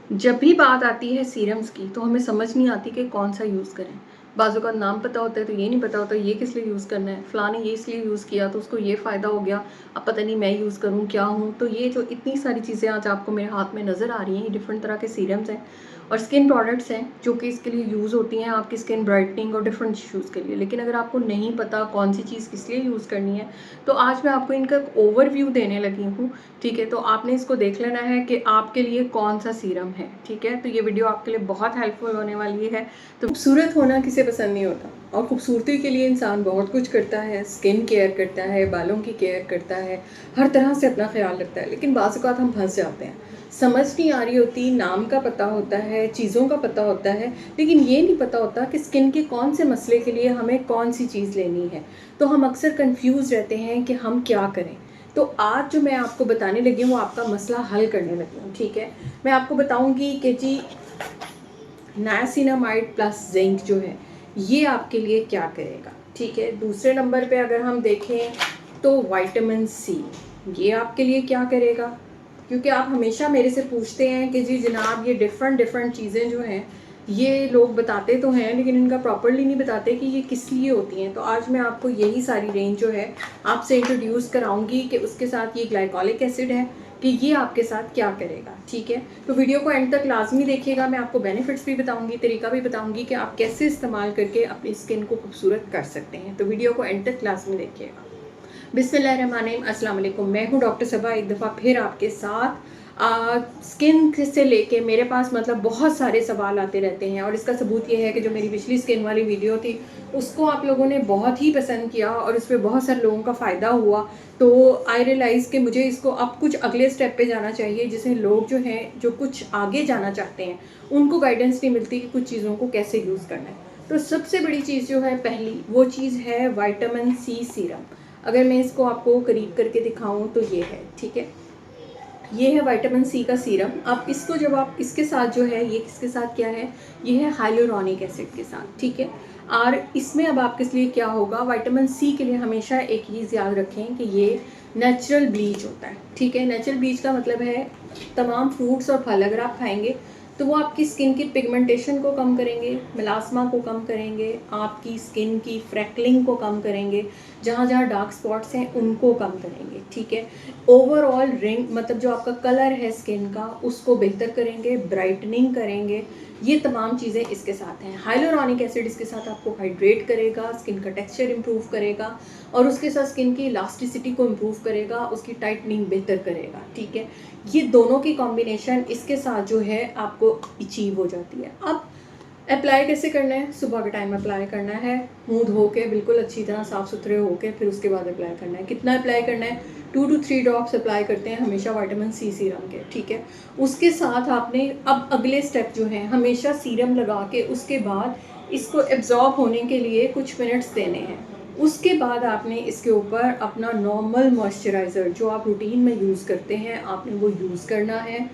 जब भी बात आती है सीरम्स की तो हमें समझ नहीं आती कि कौन सा यूज़ करें। बाज़ों का नाम पता होता है तो ये नहीं पता होता ये किस लिए यूज़ करना है, फ़लाँ ने ये इसलिए यूज़ किया तो उसको ये फ़ायदा हो गया, अब पता नहीं मैं यूज़ करूँ क्या हूँ। तो ये जो इतनी सारी चीज़ें आज आपको मेरे हाथ में नज़र आ रही हैं, ये डिफ़रेंट तरह के सीरम्स हैं और स्किन प्रोडक्ट्स हैं जो कि इसके लिए यूज़ होती हैं आपकी स्किन ब्राइटनिंग और डिफरेंट इश्यूज़ के लिए। लेकिन अगर आपको नहीं पता कौन सी चीज़ किस लिए यूज़ करनी है, तो आज मैं आपको इनका एक ओवरव्यू देने लगी हूँ। ठीक है, तो आपने इसको देख लेना है कि आपके लिए कौन सा सीरम है। ठीक है, तो ये वीडियो आपके लिए बहुत हेल्पफुल होने वाली है। तो खूबसूरत होना किसे पसंद नहीं होता और खूबसूरती के लिए इंसान बहुत कुछ करता है, स्किन केयर करता है, बालों की केयर करता है, हर तरह से अपना ख्याल रखता है। लेकिन बाज़ औक़ात हम फंस जाते हैं, समझ नहीं आ रही होती, नाम का पता होता है, चीज़ों का पता होता है, लेकिन ये नहीं पता होता कि स्किन के कौन से मसले के लिए हमें कौन सी चीज़ लेनी है। तो हम अक्सर कंफ्यूज रहते हैं कि हम क्या करें। तो आज जो मैं आपको बताने लगी हूँ वो आपका मसला हल करने लगी हूँ। ठीक है, मैं आपको बताऊँगी कि जी नायासिनामाइड प्लस जिंक जो है ये आपके लिए क्या करेगा। ठीक है, दूसरे नंबर पे अगर हम देखें तो विटामिन सी ये आपके लिए क्या करेगा, क्योंकि आप हमेशा मेरे से पूछते हैं कि जी जनाब ये डिफरेंट चीज़ें जो हैं ये लोग बताते तो हैं लेकिन इनका प्रॉपरली नहीं बताते कि ये किस लिए होती हैं। तो आज मैं आपको यही सारी रेंज जो है आपसे इंट्रोड्यूस कराऊंगी कि उसके साथ ये ग्लाइकोलिक एसिड है कि ये आपके साथ क्या करेगा। ठीक है, तो वीडियो को एंड तक लाजमी देखिएगा। मैं आपको बेनिफिट्स भी बताऊंगी, तरीका भी बताऊंगी कि आप कैसे इस्तेमाल करके अपनी स्किन को खूबसूरत कर सकते हैं। तो वीडियो को एंड तक लाजमी देखिएगा। बिस्मिल्लाहिर्रहमानिर्रहीम, अस्सलाम वालेकुम। मैं हूँ डॉक्टर सबा, एक दफ़ा फिर आपके साथ। स्किन से लेके मेरे पास मतलब बहुत सारे सवाल आते रहते हैं और इसका सबूत ये है कि जो मेरी पिछली स्किन वाली वीडियो थी उसको आप लोगों ने बहुत ही पसंद किया और उस पर बहुत सारे लोगों का फ़ायदा हुआ। तो आई रियलाइज़ कि मुझे इसको अब कुछ अगले स्टेप पे जाना चाहिए, जिसमें लोग जो हैं जो कुछ आगे जाना चाहते हैं उनको गाइडेंस नहीं मिलती कि कुछ चीज़ों को कैसे यूज़ करना है। तो सबसे बड़ी चीज़ जो है पहली वो चीज़ है विटामिन सी सीरम। अगर मैं इसको आपको करीब करके दिखाऊं तो ये है। ठीक है, ये है विटामिन सी का सीरम। अब इसको जब आप इसके साथ जो है ये किसके साथ क्या है, ये है हाइलुरोनिक एसिड के साथ। ठीक है, और इसमें अब आपके लिए क्या होगा, विटामिन सी के लिए हमेशा एक चीज़ याद रखें कि ये नेचुरल ब्लीच होता है। ठीक है, नेचुरल ब्लीच का मतलब है तमाम फ्रूट्स और फल अगर आप खाएंगे तो वो आपकी स्किन की पिगमेंटेशन को कम करेंगे, मेलास्मा को कम करेंगे, आपकी स्किन की फ्रैकलिंग को कम करेंगे, जहाँ जहाँ डार्क स्पॉट्स हैं उनको कम करेंगे। ठीक है, ओवरऑल रिंग मतलब जो आपका कलर है स्किन का उसको बेहतर करेंगे, ब्राइटनिंग करेंगे। ये तमाम चीज़ें इसके साथ हैं। हाइलुरोनिक एसिड इसके साथ आपको हाइड्रेट करेगा, स्किन का टेक्सचर इंप्रूव करेगा और उसके साथ स्किन की इलास्टिसिटी को इम्प्रूव करेगा, उसकी टाइटनिंग बेहतर करेगा। ठीक है, ये दोनों की कॉम्बिनेशन इसके साथ जो है आपको अचीव हो जाती है। अब अप्लाई कैसे करना है, सुबह के टाइम अप्लाई करना है, मुंह धो के बिल्कुल अच्छी तरह साफ़ सुथरे होके फिर उसके बाद अप्लाई करना है। कितना अप्लाई करना है, 2 to 3 ड्रॉप्स अप्लाई करते हैं हमेशा विटामिन सी सीरम के। ठीक है, उसके साथ आपने अब अगले स्टेप जो है हमेशा सीरम लगा के उसके बाद इसको एब्जॉर्ब होने के लिए कुछ मिनट्स देने हैं। उसके बाद आपने इसके ऊपर अपना नॉर्मल मॉइस्चराइज़र जो आप रूटीन में यूज़ करते हैं आपने वो यूज़ करना है।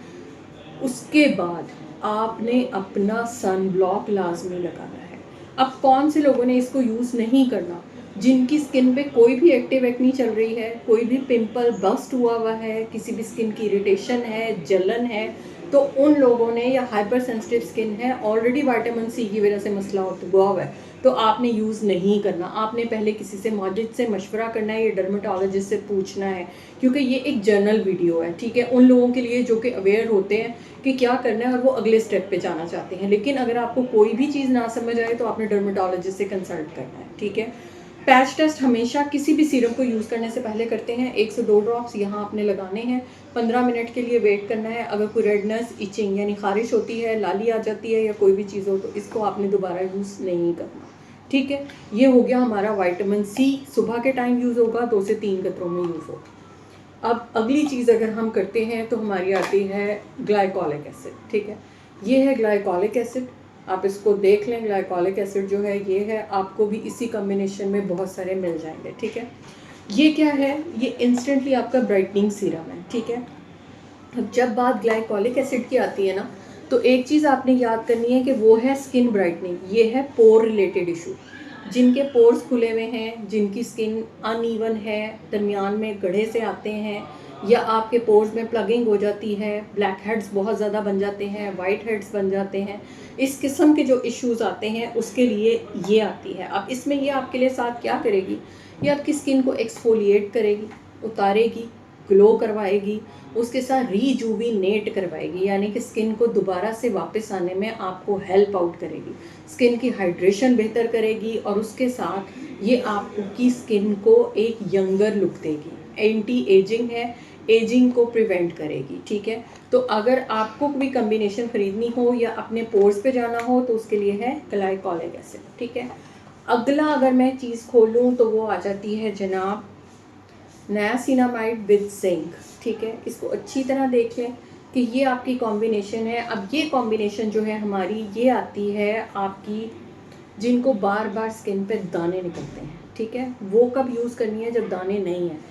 उसके बाद आपने अपना सन ब्लॉक लाजमी लगाना है। अब कौन से लोगों ने इसको यूज़ नहीं करना, जिनकी स्किन पे कोई भी एक्टिव एक्नी चल रही है, कोई भी पिंपल बस्ट हुआ है, किसी भी स्किन की इरिटेशन है, जलन है, तो उन लोगों ने या हाइपर सेंसिटिव स्किन है, ऑलरेडी विटामिन सी की वजह से मसला हुआ है, तो आपने यूज़ नहीं करना। आपने पहले किसी से माजिद से मशवरा करना है या डर्मेटोलॉजिस्ट से पूछना है, क्योंकि ये एक जर्नल वीडियो है। ठीक है, उन लोगों के लिए जो कि अवेयर होते हैं कि क्या करना है और वो अगले स्टेप पे जाना चाहते हैं। लेकिन अगर आपको कोई भी चीज़ ना समझ आए तो आपने डर्मेटोलॉजिस्ट से कंसल्ट करना है। ठीक है, पैच टेस्ट हमेशा किसी भी सीरम को यूज़ करने से पहले करते हैं। 1 से 2 ड्रॉप्स यहाँ आपने लगाने हैं, 15 मिनट के लिए वेट करना है। अगर कोई रेडनेस, इचिंग यानी खारिश होती है, लाली आ जाती है या कोई भी चीज़ हो तो इसको आपने दोबारा यूज़ नहीं करना। ठीक है, ये हो गया हमारा विटामिन सी। सुबह के टाइम यूज़ होगा, 2 से 3 कतरों में यूज़ होगा। अब अगली चीज़ अगर हम करते हैं तो हमारी आती है ग्लाइकोलिक एसिड। ठीक है, ये है ग्लाइकोलिक एसिड। आप इसको देख लें, ग्लाइकोलिक एसिड जो है ये है, आपको भी इसी कॉम्बिनेशन में बहुत सारे मिल जाएंगे। ठीक है, ये क्या है, ये इंस्टेंटली आपका ब्राइटनिंग सीरम है। ठीक है, अब जब बात ग्लाइकोलिक एसिड की आती है ना, तो एक चीज़ आपने याद करनी है कि वो है स्किन ब्राइटनिंग। ये है पोर रिलेटेड इशू, जिनके पोर्स खुले हुए हैं, जिनकी स्किन अनइवन है, दरमियान में गड्ढे से आते हैं, या आपके पोर्स में प्लगिंग हो जाती है, ब्लैक हेड्स बहुत ज़्यादा बन जाते हैं, वाइट हेड्स बन जाते हैं, इस किस्म के जो इश्यूज़ आते हैं उसके लिए ये आती है। अब इसमें ये आपके लिए साथ क्या करेगी, ये आपकी स्किन को एक्सफोलिएट करेगी, उतारेगी, ग्लो करवाएगी, उसके साथ रीजुविनेट करवाएगी, यानी कि स्किन को दोबारा से वापस आने में आपको हेल्प आउट करेगी, स्किन की हाइड्रेशन बेहतर करेगी और उसके साथ ये आपकी स्किन को एक यंगर लुक देगी। एंटी एजिंग है, एजिंग को प्रिवेंट करेगी, ठीक है। तो अगर आपको कोई कम्बिनेशन ख़रीदनी हो या अपने पोर्स पे जाना हो तो उसके लिए है ग्लाइकोलिक एसिड, ठीक है। अगला अगर मैं चीज़ खोलूँ तो वो आ जाती है जनाब नायासिनामाइड विद जिंक, ठीक है। इसको अच्छी तरह देख लें कि ये आपकी कॉम्बिनेशन है। अब ये कॉम्बिनेशन जो है हमारी, ये आती है आपकी जिनको बार बार स्किन पे दाने निकलते हैं, ठीक है। वो कब यूज़ करनी है, जब दाने नहीं हैं।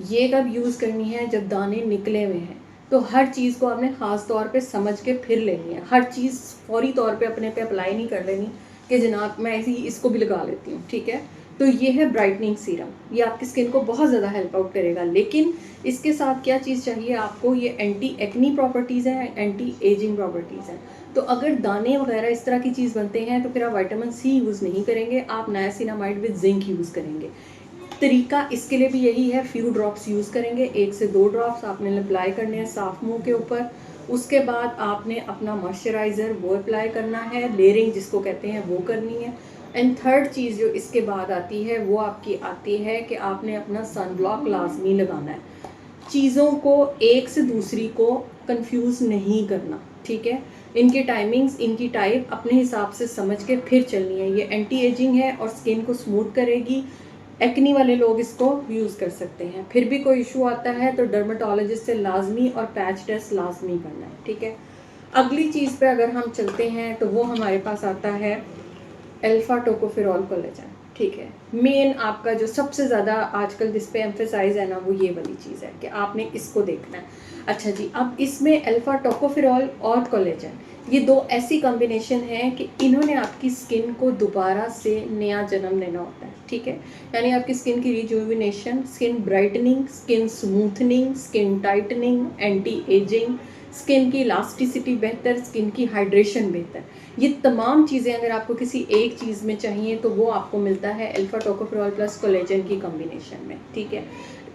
ये कब यूज़ करनी है, जब दाने निकले हुए हैं। तो हर चीज़ को आपने ख़ास तौर पे समझ के फिर लेनी है, हर चीज़ फौरी तौर पे अपने पे अप्लाई नहीं कर लेनी कि जनाब मैं ऐसी इसको भी लगा लेती हूँ, ठीक है। तो ये है ब्राइटनिंग सीरम, ये आपकी स्किन को बहुत ज़्यादा हेल्प आउट करेगा। लेकिन इसके साथ क्या चीज़ चाहिए आपको, ये एंटी एक्नी प्रॉपर्टीज़ हैं, एंटी एजिंग प्रॉपर्टीज़ हैं। तो अगर दाने वगैरह इस तरह की चीज़ बनते हैं तो फिर आप विटामिन सी यूज़ नहीं करेंगे, आप नायासिनामाइड विद जिंक यूज़ करेंगे। तरीका इसके लिए भी यही है, फ्यू ड्रॉप्स यूज़ करेंगे, 1 से 2 ड्रॉप्स आपने अप्लाई करने हैं साफ मुंह के ऊपर। उसके बाद आपने अपना मॉइस्चराइज़र वो अप्लाई करना है, लेयरिंग जिसको कहते हैं वो करनी है। एंड थर्ड चीज़ जो इसके बाद आती है वो आपकी आती है कि आपने अपना सन ब्लॉक लाजमी लगाना है। चीज़ों को एक से दूसरी को कंफ्यूज नहीं करना, ठीक है। इनकी टाइमिंग्स, इनकी टाइप अपने हिसाब से समझ के फिर चलनी है। ये एंटी एजिंग है और स्किन को स्मूथ करेगी। एक्नी वाले लोग इसको यूज़ कर सकते हैं। फिर भी कोई इशू आता है तो डर्माटोलॉजिस्ट से लाजमी और पैच टेस्ट लाजमी करना है, ठीक है। अगली चीज़ पे अगर हम चलते हैं तो वो हमारे पास आता है अल्फा टोकोफेरॉल कोलेजन, ठीक है। मेन आपका जो सबसे ज़्यादा आजकल जिस पे एम्फेसाइज है ना, वो ये वाली चीज़ है कि आपने इसको देखना है। अच्छा जी, अब इसमें अल्फा टोकोफेरॉल और कोलेजन, ये दो ऐसी कॉम्बिनेशन है कि इन्होंने आपकी स्किन को दोबारा से नया जन्म देना होता है, ठीक है। यानी आपकी स्किन की rejuvenation, skin brightening, skin smoothening, skin tightening, anti ageing, skin की इलास्टिसिटी बेहतर, स्किन की हाइड्रेशन बेहतर, ये तमाम चीज़ें अगर आपको किसी एक चीज़ में चाहिए तो वो आपको मिलता है अल्फा टोकोफेरॉल प्लस कोलेजन की कॉम्बिनेशन में, ठीक है।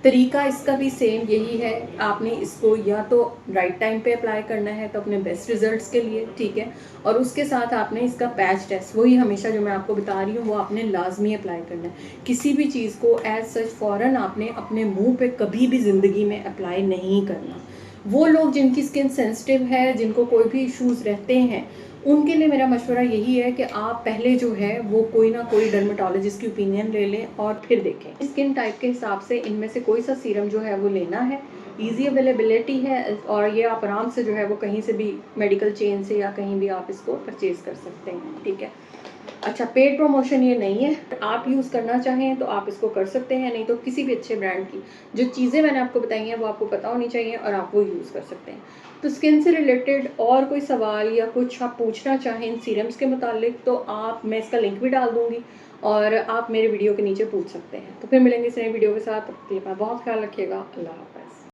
तरीका इसका भी सेम यही है, आपने इसको या तो राइट टाइम पे अप्लाई करना है तो अपने बेस्ट रिजल्ट्स के लिए, ठीक है। और उसके साथ आपने इसका पैच टेस्ट, वही हमेशा जो मैं आपको बता रही हूँ वो आपने लाजमी अप्लाई करना है। किसी भी चीज़ को एज सच फ़ौरन आपने अपने मुंह पे कभी भी ज़िंदगी में अप्लाई नहीं करना। वो लोग जिनकी स्किन सेंसिटिव है, जिनको कोई भी इश्यूज़ रहते हैं, उनके लिए मेरा मशवरा यही है कि आप पहले जो है वो कोई ना कोई डर्मेटोलॉजिस्ट की ओपिनियन ले लें और फिर देखें स्किन टाइप के हिसाब से इनमें से कोई सा सीरम जो है वो लेना है। ईजी अवेलेबिलिटी है और ये आप आराम से जो है वो कहीं से भी मेडिकल चेन से या कहीं भी आप इसको परचेज़ कर सकते हैं, ठीक है। अच्छा, पेड प्रमोशन ये नहीं है, आप यूज़ करना चाहें तो आप इसको कर सकते हैं, नहीं तो किसी भी अच्छे ब्रांड की जो चीज़ें मैंने आपको बताई हैं वो आपको पता होनी चाहिए और आप वो यूज़ कर सकते हैं। तो स्किन से रिलेटेड और कोई सवाल या कुछ आप पूछना चाहें इन सीरम्स के मुतालिक तो आप, मैं इसका लिंक भी डाल दूँगी और आप मेरे वीडियो के नीचे पूछ सकते हैं। तो फिर मिलेंगे इस नए वीडियो के साथ, तब तक के लिए बहुत ख्याल रखिएगा। अल्लाह हाफ़िज़।